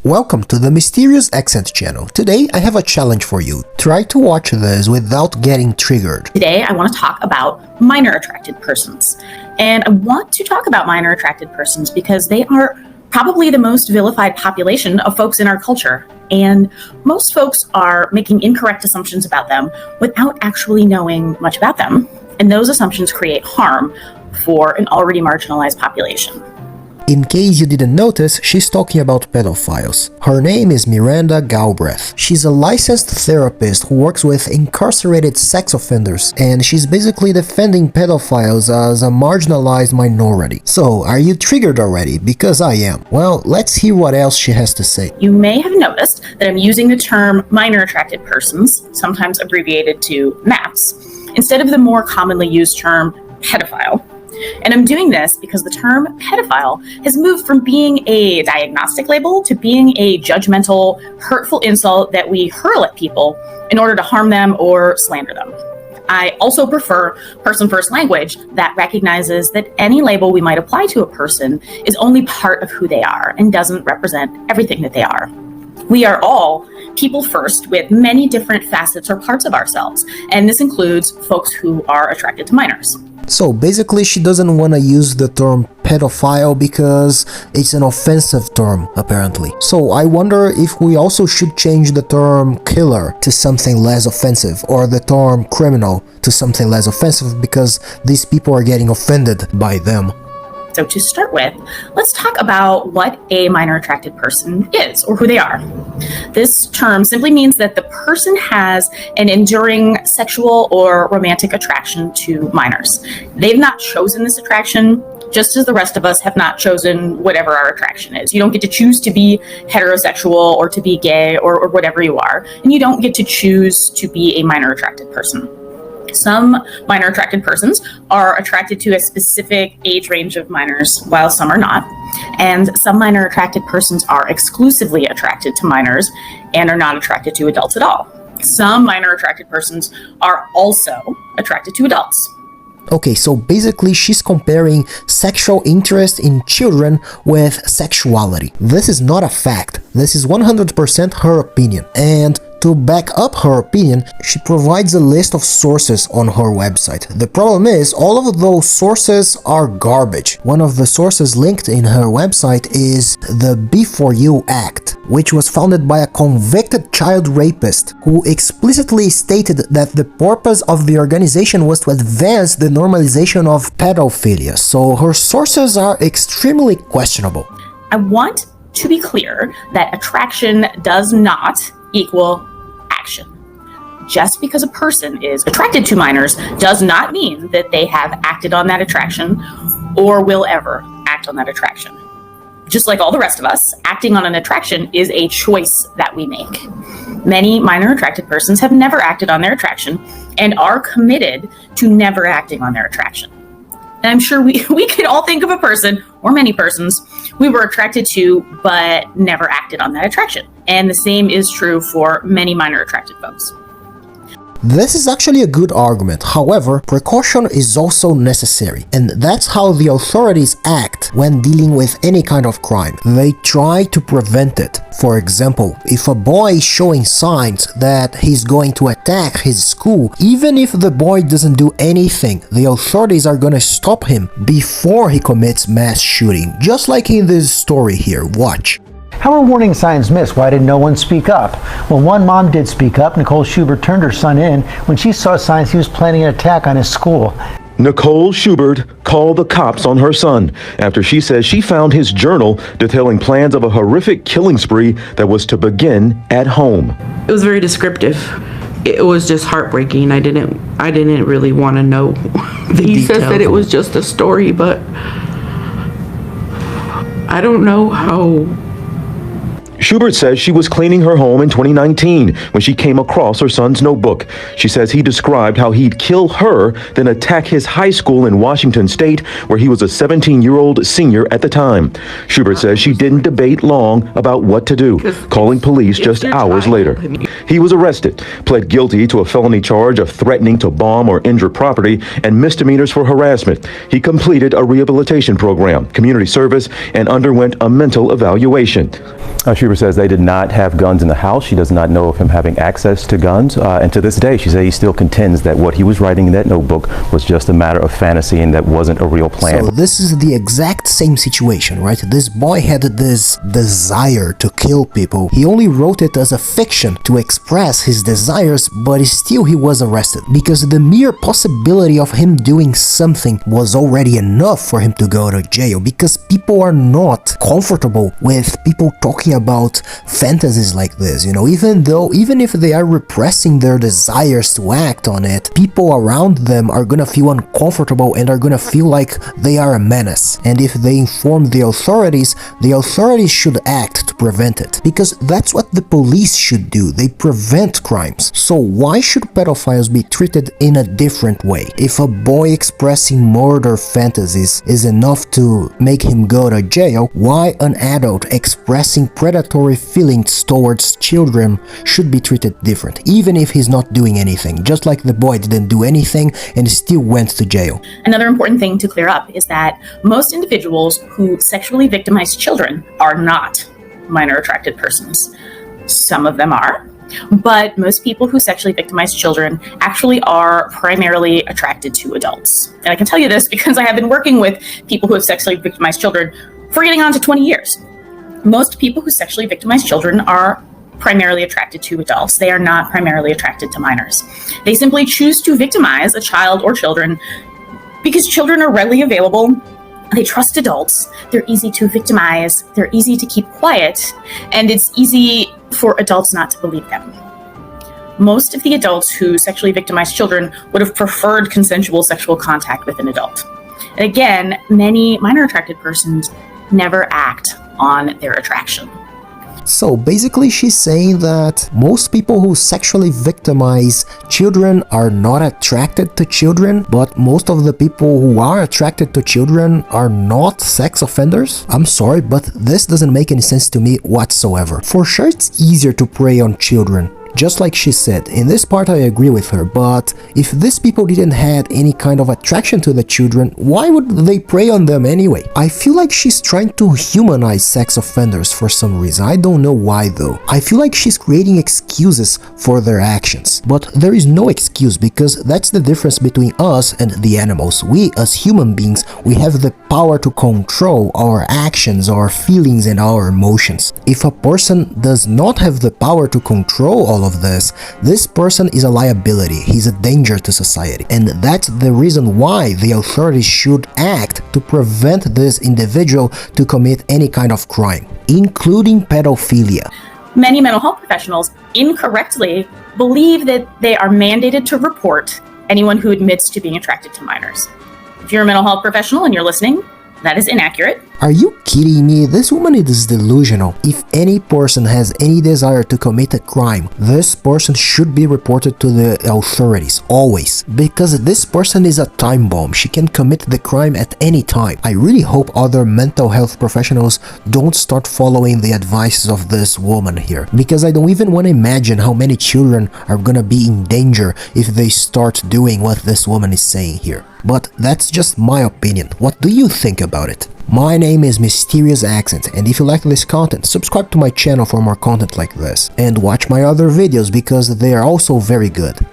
Welcome to the Mysterious Accent channel. Today I have a challenge for you. Try to watch this without getting triggered. Today I want to talk about minor attracted persons. And I want to talk about minor attracted persons because they are probably the most vilified population of folks in our culture. And most folks are making incorrect assumptions about them without actually knowing much about them. And those assumptions create harm for an already marginalized population. In case you didn't notice, she's talking about pedophiles. Her name is Miranda Galbreath. She's a licensed therapist who works with incarcerated sex offenders, and she's basically defending pedophiles as a marginalized minority. So, are you triggered already? Because I am. Well, let's hear what else she has to say. You may have noticed that I'm using the term minor attracted persons, sometimes abbreviated to MAPS, instead of the more commonly used term pedophile. And I'm doing this because the term pedophile has moved from being a diagnostic label to being a judgmental, hurtful insult that we hurl at people in order to harm them or slander them. I also prefer person-first language that recognizes that any label we might apply to a person is only part of who they are and doesn't represent everything that they are. We are all people first with many different facets or parts of ourselves, and this includes folks who are attracted to minors. So basically she doesn't want to use the term pedophile because it's an offensive term, apparently. So I wonder if we also should change the term killer to something less offensive, or the term criminal to something less offensive, because these people are getting offended by them. So to start with, let's talk about what a minor attracted person is, or who they are. This term simply means that the person has an enduring sexual or romantic attraction to minors. They've not chosen this attraction, just as the rest of us have not chosen whatever our attraction is. You don't get to choose to be heterosexual or to be gay or whatever you are, and you don't get to choose to be a minor attracted person. Some minor attracted persons are attracted to a specific age range of minors, while some are not. And some minor attracted persons are exclusively attracted to minors and are not attracted to adults at all. Some minor attracted persons are also attracted to adults. Okay, so basically she's comparing sexual interest in children with sexuality. This is not a fact. This is 100% her opinion. And to back up her opinion, she provides a list of sources on her website. The problem is, all of those sources are garbage. One of the sources linked in her website is the B4U Act, which was founded by a convicted child rapist who explicitly stated that the purpose of the organization was to advance the normalization of pedophilia. So her sources are extremely questionable. I want to be clear that attraction does not equal action. Just because a person is attracted to minors does not mean that they have acted on that attraction or will ever act on that attraction. Just like all the rest of us, acting on an attraction is a choice that we make. Many minor attracted persons have never acted on their attraction and are committed to never acting on their attraction. And I'm sure we could all think of a person, or many persons, we were attracted to but never acted on that attraction. And the same is true for many minor attracted folks. This is actually a good argument. However, precaution is also necessary, and that's how the authorities act when dealing with any kind of crime. They try to prevent it. For example, if a boy is showing signs that he's going to attack his school, even if the boy doesn't do anything, the authorities are gonna stop him before he commits mass shooting. Just like in this story here, watch. How were warning signs missed? Why did no one speak up? Well, one mom did speak up. Nicole Schubert turned her son in when she saw signs he was planning an attack on his school. Nicole Schubert called the cops on her son after she says she found his journal detailing plans of a horrific killing spree that was to begin at home. It was very descriptive. It was just heartbreaking. I didn't really want to know the details. He says that it was just a story, but I don't know how. Schubert says she was cleaning her home in 2019 when she came across her son's notebook. She says he described how he'd kill her, then attack his high school in Washington State, where he was a 17-year-old senior at the time. Schubert says she didn't debate long about what to do, calling police just hours later. He was arrested, pled guilty to a felony charge of threatening to bomb or injure property and misdemeanors for harassment. He completed a rehabilitation program, community service, and underwent a mental evaluation. Schubert says they did not have guns in the house. She does not know of him having access to guns. And to this day, she says he still contends that what he was writing in that notebook was just a matter of fantasy and that wasn't a real plan. So this is the exact same situation, right? This boy had this desire to kill people. He only wrote it as a fiction to express his desires, but still he was arrested because the mere possibility of him doing something was already enough for him to go to jail, because people are not comfortable with people talking about fantasies like this, you know, even if they are repressing their desires to act on it, people around them are gonna feel uncomfortable and are gonna feel like they are a menace. And if they inform the authorities should act to prevent it, because that's what the police should do. They prevent crimes. So why should pedophiles be treated in a different way? If a boy expressing murder fantasies is enough to make him go to jail, why an adult expressing predatory feelings towards children should be treated different, even if he's not doing anything, just like the boy didn't do anything and still went to jail? Another important thing to clear up is that most individuals who sexually victimize children are not minor attracted persons. Some of them are, but most people who sexually victimize children actually are primarily attracted to adults. And I can tell you this because I have been working with people who have sexually victimized children for getting on to 20 years. Most people who sexually victimize children are primarily attracted to adults. They are not primarily attracted to minors. They simply choose to victimize a child or children because children are readily available. They trust adults. They're easy to victimize. They're easy to keep quiet. And it's easy for adults not to believe them. Most of the adults who sexually victimize children would have preferred consensual sexual contact with an adult. And again, many minor attracted persons never act on their attraction. So basically she's saying that most people who sexually victimize children are not attracted to children, but most of the people who are attracted to children are not sex offenders? I'm sorry, but this doesn't make any sense to me whatsoever. For sure it's easier to prey on children, just like she said. In this part I agree with her, but if these people didn't have any kind of attraction to the children, why would they prey on them anyway? I feel like she's trying to humanize sex offenders for some reason. I don't know why though. I feel like she's creating excuses for their actions. But there is no excuse, because that's the difference between us and the animals. We as human beings, we have the power to control our actions, our feelings and our emotions. If a person does not have the power to control all of this person is a liability. He's a danger to society. And that's the reason why the authorities should act to prevent this individual to commit any kind of crime, including pedophilia. Many mental health professionals incorrectly believe that they are mandated to report anyone who admits to being attracted to minors. If you're a mental health professional and you're listening, that is inaccurate. Are you kidding me? This woman is delusional. If any person has any desire to commit a crime, this person should be reported to the authorities, always. Because this person is a time bomb. She can commit the crime at any time. I really hope other mental health professionals don't start following the advices of this woman here. Because I don't even want to imagine how many children are gonna be in danger if they start doing what this woman is saying here. But that's just my opinion. What do you think about it? My name is Mysterious Accent, and if you like this content, subscribe to my channel for more content like this. And watch my other videos because they are also very good.